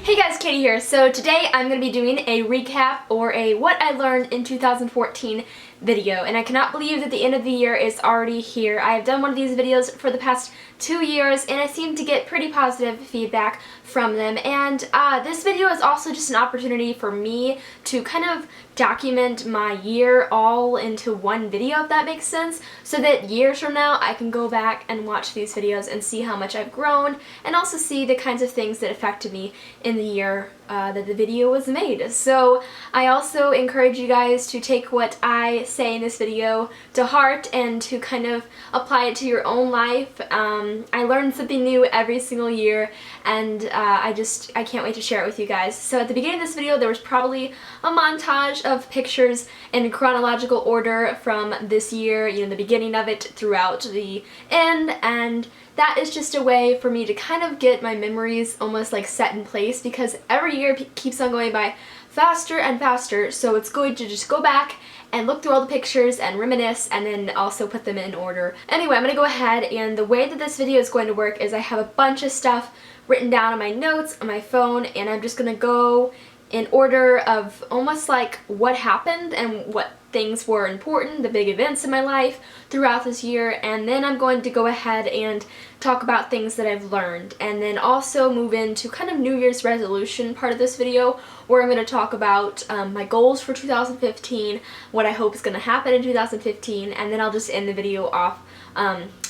Hey guys, Katie here. So today I'm going to be doing a recap or a what I learned in 2014 video, and I cannot believe that the end of the year is already here. I have done one of these videos for the past 2 years and I seem to get pretty positive feedback from them, and this video is also just an opportunity for me to kind of document my year all into one video, if that makes sense, so that years from now I can go back and watch these videos and see how much I've grown and also see the kinds of things that affected me in the year that the video was made. So I also encourage you guys to take what I say in this video to heart and to kind of apply it to your own life. I learn something new every single year, and I can't wait to share it with you guys. So at the beginning of this video there was probably a montage of pictures in chronological order from this year, you know, the beginning of it throughout the end, and that is just a way for me to kind of get my memories almost like set in place, because every year keeps on going by faster and faster, so it's good to just go back and look through all the pictures and reminisce and then also put them in order. Anyway, I'm going to go ahead, and the way that this video is going to work is I have a bunch of stuff written down on my notes on my phone, and I'm just going to go in order of almost like what happened and what things were important, the big events in my life throughout this year, and then I'm going to go ahead and talk about things that I've learned, and then also move into kind of New Year's resolution part of this video where I'm going to talk about my goals for 2015, what I hope is going to happen in 2015, and then I'll just end the video off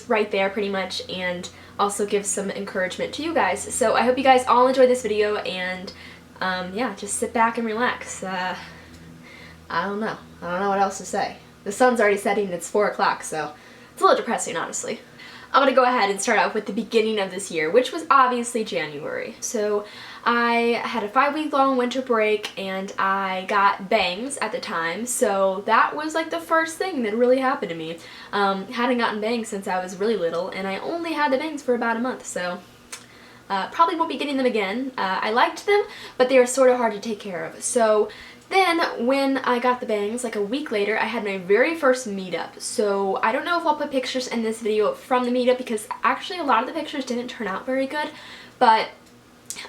right there pretty much, and also give some encouragement to you guys. So I hope you guys all enjoyed this video, and yeah, just sit back and relax. I don't know what else to say. The sun's already setting and it's 4 o'clock, so it's a little depressing, honestly. I'm gonna go ahead and start out with the beginning of this year, which was obviously January. So I had a 5-week-long winter break and I got bangs at the time, so that was like the first thing that really happened to me. Hadn't gotten bangs since I was really little, and I only had the bangs for about a month, so probably won't be getting them again. I liked them, but they were sort of hard to take care of. So then when I got the bangs, like a week later, I had my very first meetup. So I don't know if I'll put pictures in this video from the meetup, because actually a lot of the pictures didn't turn out very good, but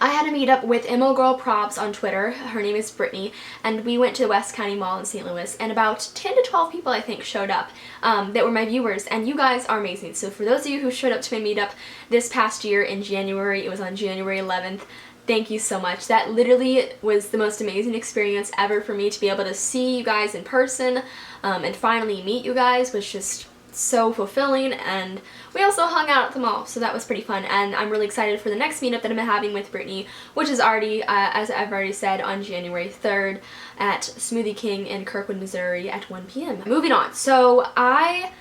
I had a meetup with Emo Girl Probs on Twitter. Her name is Brittany, and we went to the West County Mall in St. Louis, and about 10 to 12 people I think showed up that were my viewers, and you guys are amazing. So for those of you who showed up to my meetup this past year in January, it was on January 11th, thank you so much. That literally was the most amazing experience ever for me. To be able to see you guys in person and finally meet you guys was just so fulfilling, and we also hung out at the mall, so that was pretty fun, and I'm really excited for the next meetup that I'm having with Brittany, which is already, as I've already said, on January 3rd at Smoothie King in Kirkwood, Missouri at 1 p.m. Moving on, so I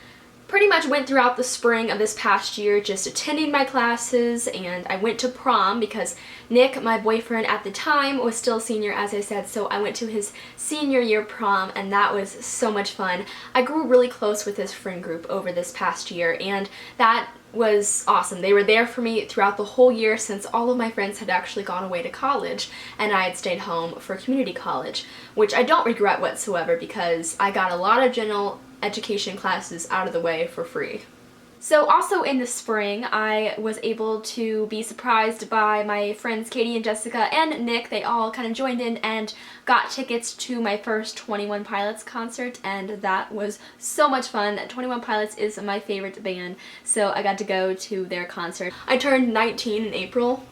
pretty much went throughout the spring of this past year just attending my classes, and I went to prom because Nick, my boyfriend at the time, was still a senior, as I said, so I went to his senior year prom, and that was so much fun. I grew really close with this friend group over this past year, and that was awesome. They were there for me throughout the whole year, since all of my friends had actually gone away to college and I had stayed home for community college, which I don't regret whatsoever because I got a lot of general education classes out of the way for free. So also in the spring, I was able to be surprised by my friends Katie and Jessica and Nick. They all kind of joined in and got tickets to my first 21 Pilots concert, and that was so much fun. 21 Pilots is my favorite band, so I got to go to their concert. I turned 19 in April.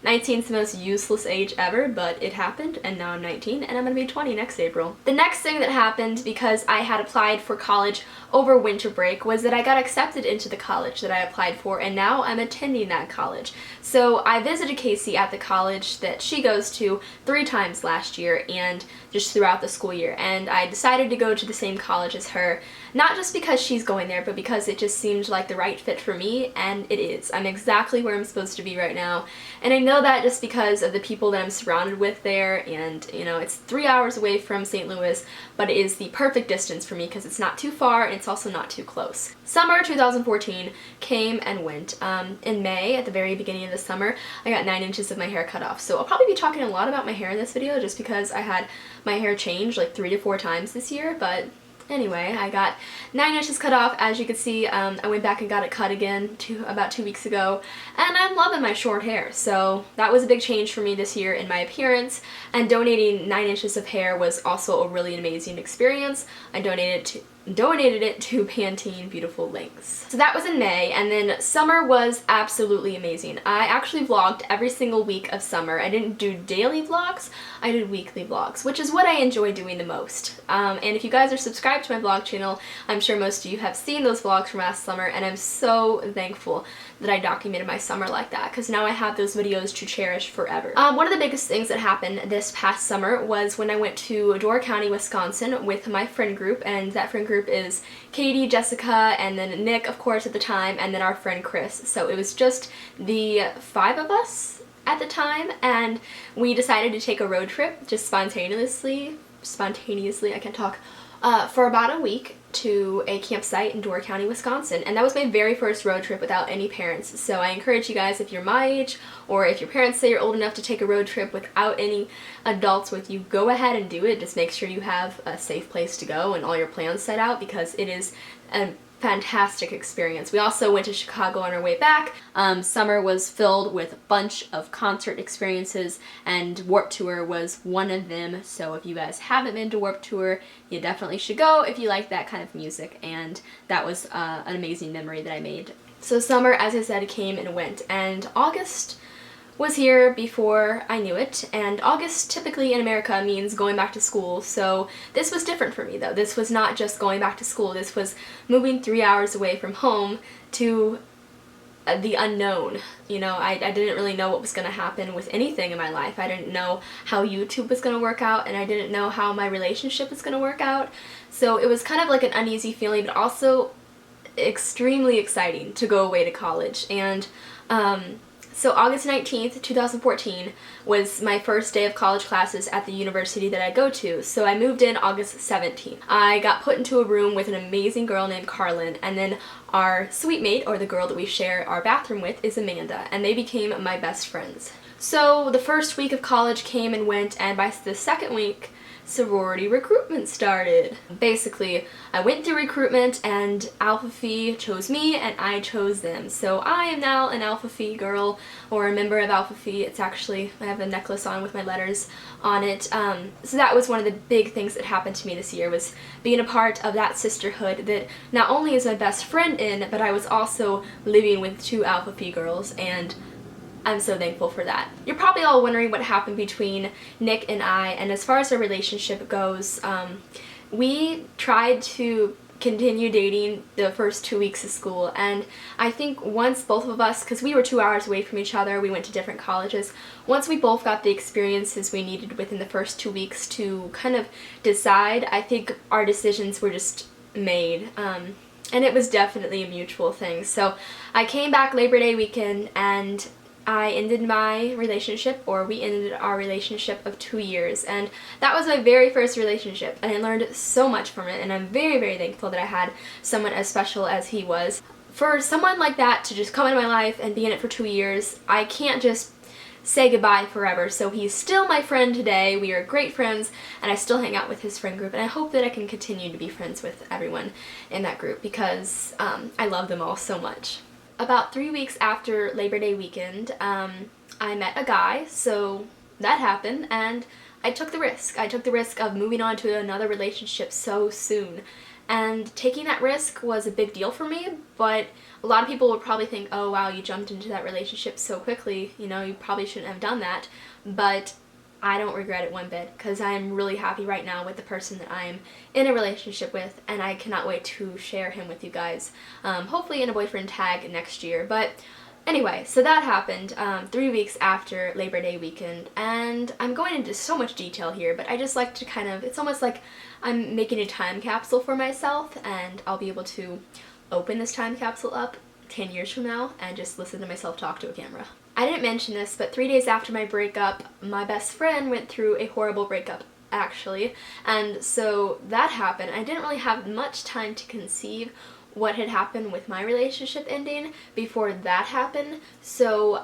19 is the most useless age ever, but it happened, and now I'm 19, and I'm going to be 20 next April. The next thing that happened, because I had applied for college over winter break, was that I got accepted into the college that I applied for, and now I'm attending that college. So I visited Casey at the college that she goes to 3 times last year, and just throughout the school year, and I decided to go to the same college as her, not just because she's going there, but because it just seemed like the right fit for me, and it is. I'm exactly where I'm supposed to be right now, and I know that just because of the people that I'm surrounded with there, and you know, it's 3 hours away from St. Louis, but it is the perfect distance for me because it's not too far and it's also not too close. Summer 2014 came and went. In May, at the very beginning of the summer, I got 9 inches of my hair cut off, so I'll probably be talking a lot about my hair in this video just because I had my hair changed like 3 to 4 times this year, but Anyway, I got 9 inches cut off. As you can see, I went back and got it cut again about 2 weeks ago, and I'm loving my short hair. So that was a big change for me this year in my appearance, and donating 9 inches of hair was also a really amazing experience. I donated it to Pantene Beautiful Lengths. So that was in May, and then summer was absolutely amazing. I actually vlogged every single week of summer. I didn't do daily vlogs, I did weekly vlogs, which is what I enjoy doing the most. And if you guys are subscribed to my vlog channel, I'm sure most of you have seen those vlogs from last summer, and I'm so thankful that I documented my summer like that, because now I have those videos to cherish forever. One of the biggest things that happened this past summer was when I went to Door County, Wisconsin with my friend group, and that friend group is Katie, Jessica, and then Nick, of course, at the time, and then our friend Chris. So it was just the 5 of us at the time, and we decided to take a road trip just spontaneously, I can't talk, for about a week to a campsite in Door County, Wisconsin. And that was my very first road trip without any parents. So I encourage you guys, if you're my age, or if your parents say you're old enough to take a road trip without any adults with you, go ahead and do it. Just make sure you have a safe place to go and all your plans set out, because it is a fantastic experience. We also went to Chicago on our way back. Summer was filled with a bunch of concert experiences, and Warped Tour was one of them. So if you guys haven't been to Warped Tour, you definitely should go if you like that kind of music, and that was an amazing memory that I made. So summer, as I said, came and went, and August was here before I knew it, and August typically in America means going back to school, so this was different for me though. This was not just going back to school, this was moving 3 hours away from home to the unknown. You know, I didn't really know what was going to happen with anything in my life. I didn't know how YouTube was going to work out, and I didn't know how my relationship was going to work out, so it was kind of like an uneasy feeling, but also extremely exciting to go away to college. And so August 19th, 2014 was my first day of college classes at the university that I go to. So I moved in August 17th. I got put into a room with an amazing girl named Carlin, and then our suite mate, or the girl that we share our bathroom with, is Amanda, and they became my best friends. So the first week of college came and went, and by the second week, sorority recruitment started. Basically, I went through recruitment, and Alpha Phi chose me and I chose them. So I am now an Alpha Phi girl, or a member of Alpha Phi. It's actually, I have a necklace on with my letters on it. So that was one of the big things that happened to me this year, was being a part of that sisterhood that not only is my best friend in, but I was also living with 2 Alpha Phi girls, and I'm so thankful for that. You're probably all wondering what happened between Nick and I, and as far as our relationship goes, we tried to continue dating the first 2 weeks of school, and I think once both of us, because we were 2 hours away from each other, we went to different colleges, once we both got the experiences we needed within the first 2 weeks to kind of decide, I think our decisions were just made. And it was definitely a mutual thing. So I came back Labor Day weekend, and I ended my relationship, or we ended our relationship of 2 years, and that was my very first relationship, and I learned so much from it, and I'm very, very thankful that I had someone as special as he was. For someone like that to just come into my life and be in it for 2 years, I can't just say goodbye forever. So he's still my friend today. We are great friends, and I still hang out with his friend group, and I hope that I can continue to be friends with everyone in that group, because I love them all so much. About 3 weeks after Labor Day weekend, I met a guy, so that happened, and I took the risk. I took the risk of moving on to another relationship so soon, and taking that risk was a big deal for me, but a lot of people would probably think, oh wow, you jumped into that relationship so quickly, you know, you probably shouldn't have done that, but I don't regret it one bit, because I am really happy right now with the person that I'm in a relationship with, and I cannot wait to share him with you guys, hopefully in a boyfriend tag next year. But anyway, so that happened 3 weeks after Labor Day weekend, and I'm going into so much detail here, but I just like to kind of, it's almost like I'm making a time capsule for myself, and I'll be able to open this time capsule up 10 years from now and just listen to myself talk to a camera. I didn't mention this, but 3 days after my breakup, my best friend went through a horrible breakup, actually, and so that happened. I didn't really have much time to conceive what had happened with my relationship ending before that happened, so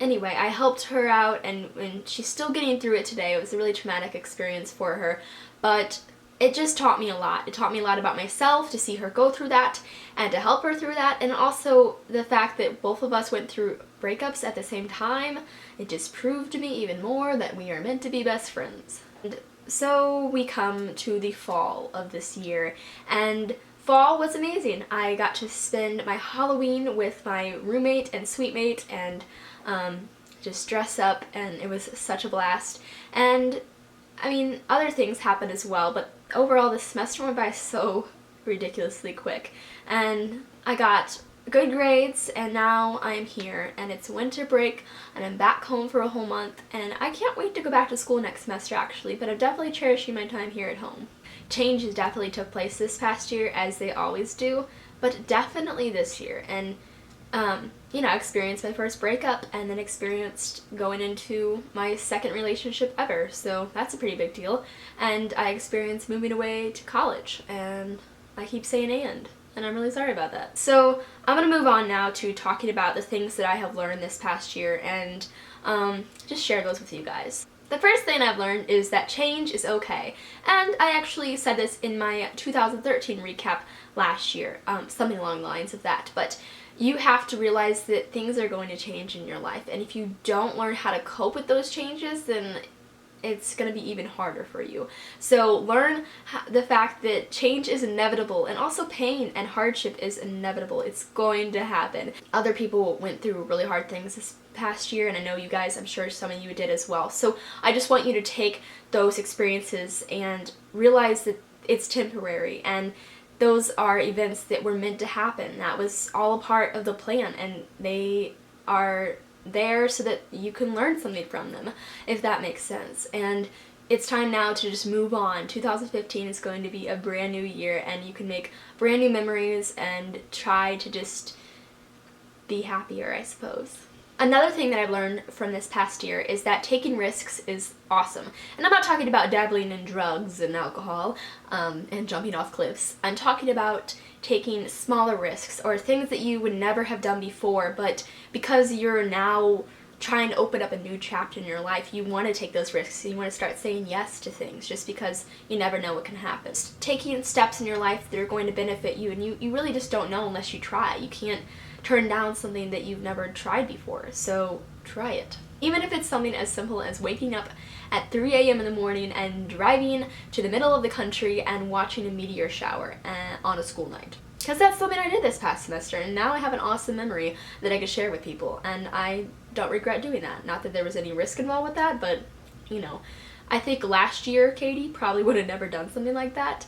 anyway, I helped her out, and she's still getting through it today. It was a really traumatic experience for her, but it just taught me a lot. It taught me a lot about myself to see her go through that and to help her through that, and also the fact that both of us went through breakups at the same time. It just proved to me even more that we are meant to be best friends. And so we come to the fall of this year, and fall was amazing. I got to spend my Halloween with my roommate and suite mate and just dress up, and it was such a blast. And I mean, other things happened as well, but overall the semester went by so ridiculously quick. And I got good grades, and now I'm here, and it's winter break, and I'm back home for a whole month, and I can't wait to go back to school next semester actually, but I'm definitely cherishing my time here at home. Changes definitely took place this past year, as they always do, but definitely this year. And you know, I experienced my first breakup and then experienced going into my second relationship ever, so that's a pretty big deal. And I experienced moving away to college, and I keep saying and I'm really sorry about that. So I'm going to move on now to talking about the things that I have learned this past year and just share those with you guys. The first thing I've learned is that change is okay, and I actually said this in my 2013 recap last year, something along the lines of that, but you have to realize that things are going to change in your life, and if you don't learn how to cope with those changes, then it's going to be even harder for you. So learn the fact that change is inevitable, and also pain and hardship is inevitable. It's going to happen. Other people went through really hard things this past year, and I know you guys, I'm sure some of you did as well. So I just want you to take those experiences and realize that it's temporary, and those are events that were meant to happen. That was all a part of the plan, and they are there so that you can learn something from them, if that makes sense. And it's time now to just move on. 2015 is going to be a brand new year, and you can make brand new memories and try to just be happier, I suppose. Another thing that I've learned from this past year is that taking risks is awesome. And I'm not talking about dabbling in drugs and alcohol and jumping off cliffs. I'm talking about taking smaller risks or things that you would never have done before, but because you're now trying to open up a new chapter in your life, you want to take those risks and you want to start saying yes to things just because you never know what can happen. Taking steps in your life that are going to benefit you, and you really just don't know unless you try. You can't turn down something that you've never tried before, so try it. Even if it's something as simple as waking up at 3 a.m. in the morning and driving to the middle of the country and watching a meteor shower on a school night. Because that's something I did this past semester, and now I have an awesome memory that I could share with people, and I don't regret doing that. Not that there was any risk involved with that, but, you know, I think last year Katie probably would have never done something like that.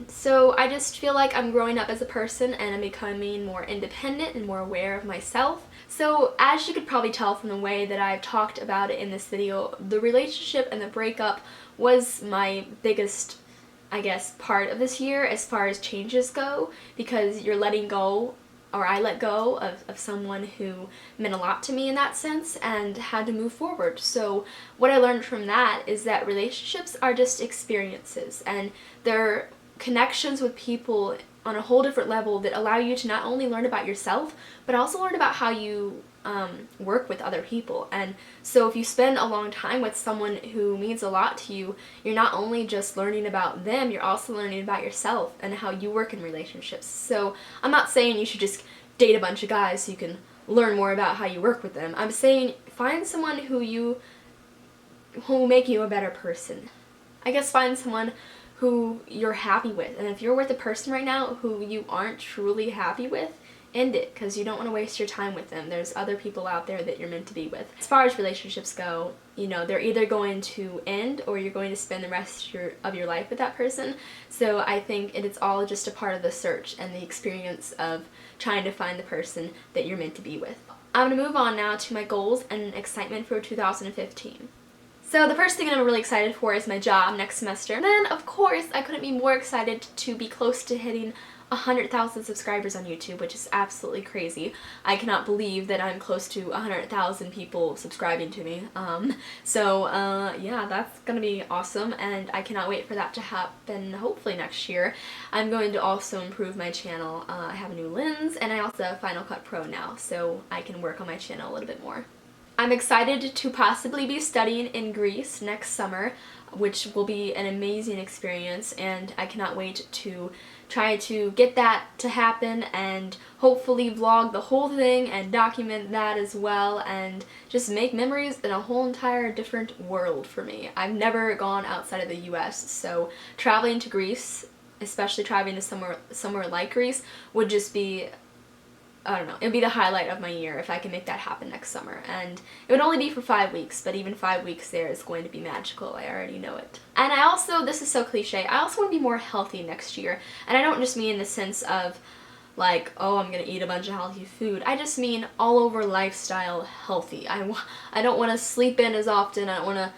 So I just feel like I'm growing up as a person, and I'm becoming more independent and more aware of myself. So as you could probably tell from the way that I've talked about it in this video, the relationship and the breakup was my biggest, I guess, part of this year as far as changes go, because you're letting go, or I let go of someone who meant a lot to me in that sense and had to move forward. So what I learned from that is that relationships are just experiences, and they're connections with people on a whole different level that allow you to not only learn about yourself, but also learn about how you work with other people. And so if you spend a long time with someone who means a lot to you, you're not only just learning about them, you're also learning about yourself and how you work in relationships. So I'm not saying you should just date a bunch of guys so you can learn more about how you work with them. I'm saying find someone who make you a better person. I guess find someone who you're happy with, and if you're with a person right now who you aren't truly happy with, end it, because you don't want to waste your time with them. There's other people out there that you're meant to be with. As far as relationships go, you know, they're either going to end or you're going to spend the rest of your life with that person. So I think it's all just a part of the search and the experience of trying to find the person that you're meant to be with. I'm going to move on now to my goals and excitement for 2015. So the first thing I'm really excited for is my job next semester. And then, of course, I couldn't be more excited to be close to hitting 100,000 subscribers on YouTube, which is absolutely crazy. I cannot believe that I'm close to 100,000 people subscribing to me. Yeah, that's gonna be awesome, and I cannot wait for that to happen hopefully next year. I'm going to also improve my channel. I have a new lens, and I also have Final Cut Pro now, so I can work on my channel a little bit more. I'm excited to possibly be studying in Greece next summer, which will be an amazing experience, and I cannot wait to try to get that to happen and hopefully vlog the whole thing and document that as well and just make memories in a whole entire different world for me. I've never gone outside of the US, so traveling to Greece, especially traveling to somewhere like Greece, would just be, I don't know, it would be the highlight of my year if I can make that happen next summer. And it would only be for 5 weeks, but even 5 weeks there is going to be magical. I already know it. And I also, this is so cliche, I also want to be more healthy next year. And I don't just mean in the sense of like, oh, I'm gonna eat a bunch of healthy food. I just mean all over lifestyle healthy. I don't want to sleep in as often. I don't want to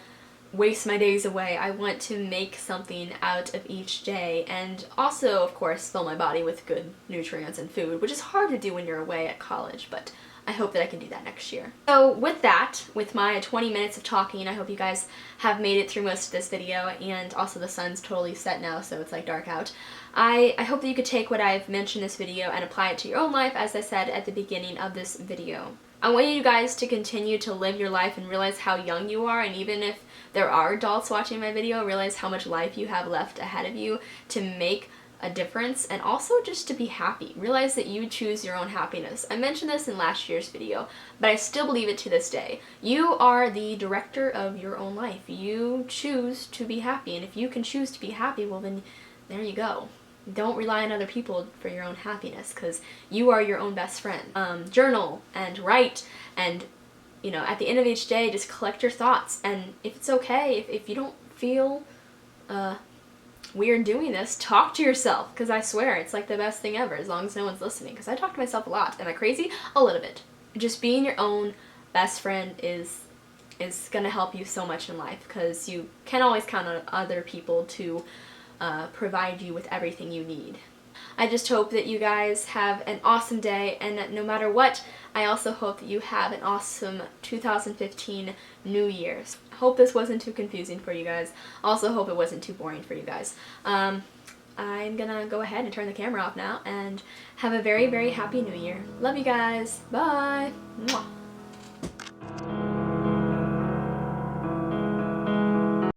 waste my days away. I want to make something out of each day and also, of course, fill my body with good nutrients and food, which is hard to do when you're away at college, but I hope that I can do that next year. So with that, with my 20 minutes of talking, I hope you guys have made it through most of this video, and also the sun's totally set now, so it's like dark out. I hope that you could take what I've mentioned in this video and apply it to your own life, as I said at the beginning of this video. I want you guys to continue to live your life and realize how young you are, and even if there are adults watching my video, realize how much life you have left ahead of you to make a difference, and also just to be happy. Realize that you choose your own happiness. I mentioned this in last year's video, but I still believe it to this day. You are the director of your own life. You choose to be happy, and if you can choose to be happy, well then, there you go. Don't rely on other people for your own happiness, because you are your own best friend. Journal and write, and you know, at the end of each day, just collect your thoughts. And if it's okay, if you don't feel weird doing this, talk to yourself, because I swear it's like the best thing ever, as long as no one's listening, because I talk to myself a lot. Am I crazy? A little bit. Just being your own best friend is gonna help you so much in life, because you can't always count on other people to provide you with everything you need. I just hope that you guys have an awesome day, and that no matter what, I also hope that you have an awesome 2015 New Year's. I hope this wasn't too confusing for you guys. Also hope it wasn't too boring for you guys. I'm gonna go ahead and turn the camera off now and have a very, very happy New Year. Love you guys. Bye. Mwah.